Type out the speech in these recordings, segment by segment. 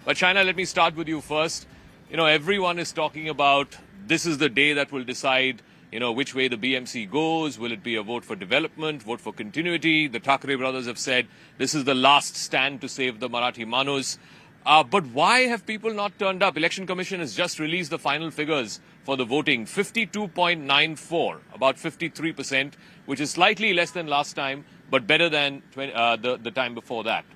But China, let me start with you first. Everyone is talking about this is the day that will decide, which way the BMC goes. Will it be a vote for development, vote for continuity? The Thackeray brothers have said this is the last stand to save the Marathi Manus. But why have people not turned up? Election Commission has just released the final figures for the voting. 52.94, about 53%, which is slightly less than last time, but better than the time before that.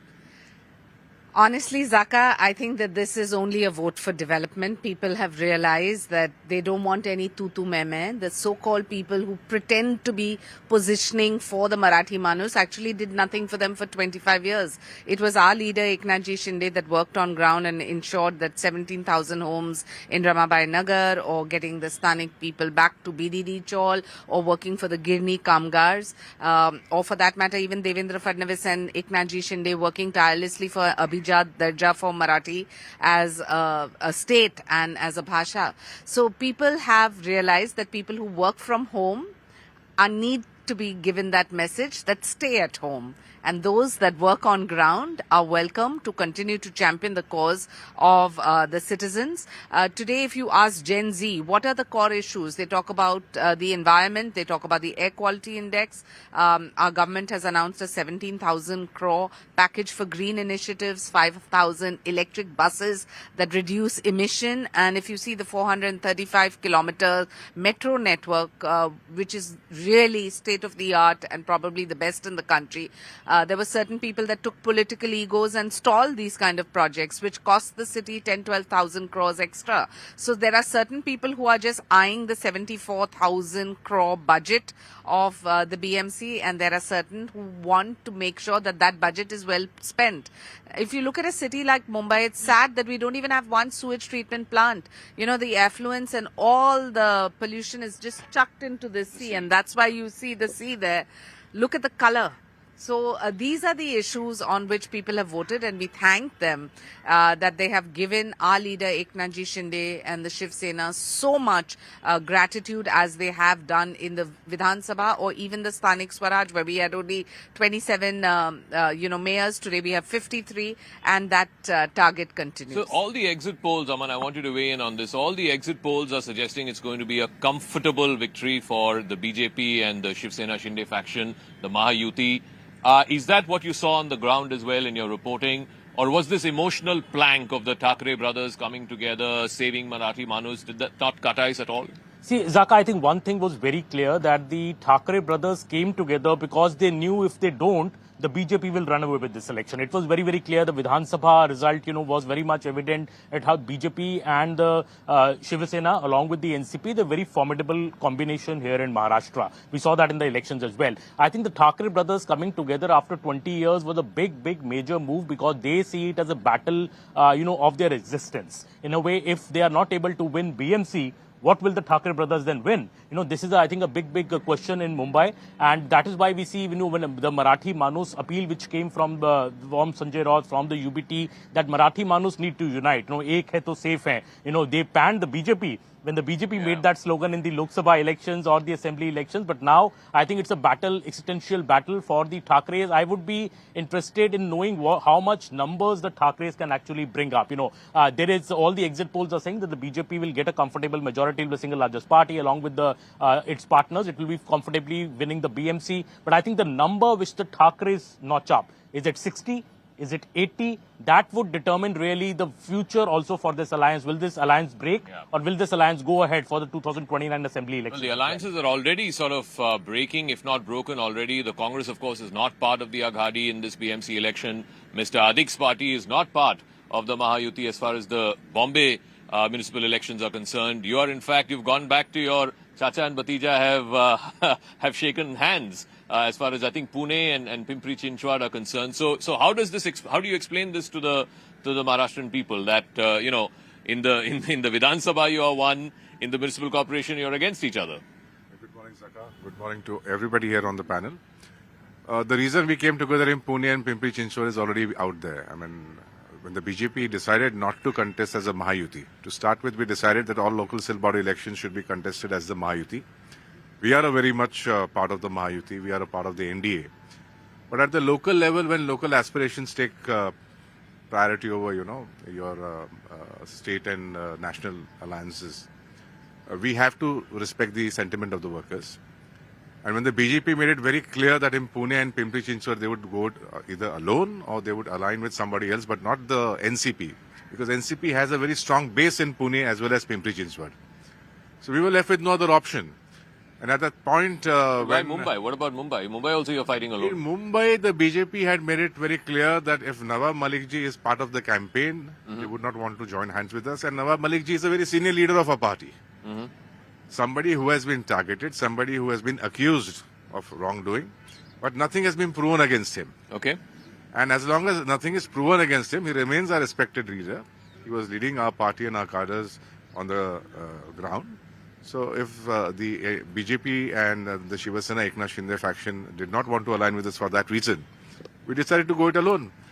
Honestly, Zaka, I think that this is only a vote for development. People have realized that they don't want any tutu meme. The so-called people who pretend to be positioning for the Marathi Manus actually did nothing for them for 25 years. It was our leader, Eknathji Shinde, that worked on ground and ensured that 17,000 homes in Ramabai Nagar, or getting the Sthanik people back to BDD Chaul, or working for the Girni Kamgars, or for that matter, even Devendra Fadnavis and Eknathji Shinde working tirelessly for Abhijat Darja for Marathi as a state and as a bhasha. So people have realized that people who work from home need to be given that message that stay at home. And those that work on ground are welcome to continue to champion the cause of the citizens. Today, if you ask Gen Z, what are the core issues? They talk about the environment. They talk about the air quality index. Our government has announced a 17,000 crore package for green initiatives, 5,000 electric buses that reduce emission. And if you see the 435 kilometer metro network, which is really state of the art and probably the best in the country, there were certain people that took political egos and stalled these kind of projects, which cost the city 12,000 crores extra. So there are certain people who are just eyeing the 74,000 crore budget of the BMC, and there are certain who want to make sure that that budget is well spent. If you look at a city like Mumbai, it's sad that we don't even have one sewage treatment plant. The affluence and all the pollution is just chucked into the sea, and that's why you see the sea there. Look at the color. So these are the issues on which people have voted, and we thank them that they have given our leader Eknathji Shinde and the Shiv Sena so much gratitude as they have done in the Vidhan Sabha or even the Sthanik Swaraj, where we had only 27 mayors. Today we have 53, and that target continues. So all the exit polls, Aman, I want you to weigh in on this. All the exit polls are suggesting it's going to be a comfortable victory for the BJP and the Shiv Sena Shinde faction, the Mahayuti. Is that what you saw on the ground as well in your reporting? Or was this emotional plank of the Thackeray brothers coming together, saving Marathi Manus, did that not cut ice at all? See, Zaka, I think one thing was very clear, that the Thackeray brothers came together because they knew if they don't, the BJP will run away with this election. It was very, very clear. The Vidhan Sabha result, was very much evident at how BJP and the Shiv Sena, along with the NCP, the very formidable combination here in Maharashtra. We saw that in the elections as well. I think the Thackeray brothers coming together after 20 years was a big, major move, because they see it as a battle, of their existence. In a way, if they are not able to win BMC, what will the Thackeray brothers then win? This is, I think, a big question in Mumbai. And that is why we see, when the Marathi Manus appeal which came from Sanjay Raut, from the UBT, that Marathi Manus need to unite. Ek hai to safe hai. They panned the BJP when the BJP made that slogan in the Lok Sabha elections or the assembly elections. But now I think it's a battle, existential battle for the Thackerays. I would be interested in knowing how much numbers the Thackerays can actually bring up. There is, all the exit polls are saying that the BJP will get a comfortable majority of the single largest party along with its partners. It will be comfortably winning the BMC. But I think the number which the Thackerays notch up, is it 60? Is it 80? That would determine really the future also for this alliance. Will this alliance break, or will this alliance go ahead for the 2029 assembly election? Well, the alliances are already sort of breaking, if not broken already. The Congress, of course, is not part of the Aghadi in this BMC election. Mr. Adik's party is not part of the Mahayuti as far as the Bombay municipal elections are concerned. You are, in fact, you've gone back to your Chacha and Bhatija have shaken hands. As far as I think Pune and Pimpri Chinchwad are concerned. So how does this? How do you explain this to the Maharashtrian people that in the Vidhan Sabha you are one, in the municipal corporation you are against each other? Good morning, Zaka. Good morning to everybody here on the panel. The reason we came together in Pune and Pimpri Chinchwad is already out there. I mean, when the BJP decided not to contest as a Mahayuti, to start with, we decided that all local cell body elections should be contested as the Mahayuti. We are a very much part of the Mahayuti. We are a part of the NDA. But at the local level, when local aspirations take priority over, your state and national alliances. We have to respect the sentiment of the workers. And when the BJP made it very clear that in Pune and Pimpri Chinchwad they would go either alone or they would align with somebody else, but not the NCP, because NCP has a very strong base in Pune as well as Pimpri Chinchwad. So we were left with no other option. And at that point, Why Mumbai? What about Mumbai? Mumbai also you're fighting in alone. Mumbai, the BJP had made it very clear that if Nawab Malikji is part of the campaign, they would not want to join hands with us. And Nawab Malikji is a very senior leader of our party. Somebody who has been targeted, somebody who has been accused of wrongdoing, but nothing has been proven against him. Okay. And as long as nothing is proven against him, he remains our respected leader. He was leading our party and our cadres on the ground. So if the BJP and the Shiva Sena Eknath Shinde faction did not want to align with us for that reason, we decided to go it alone.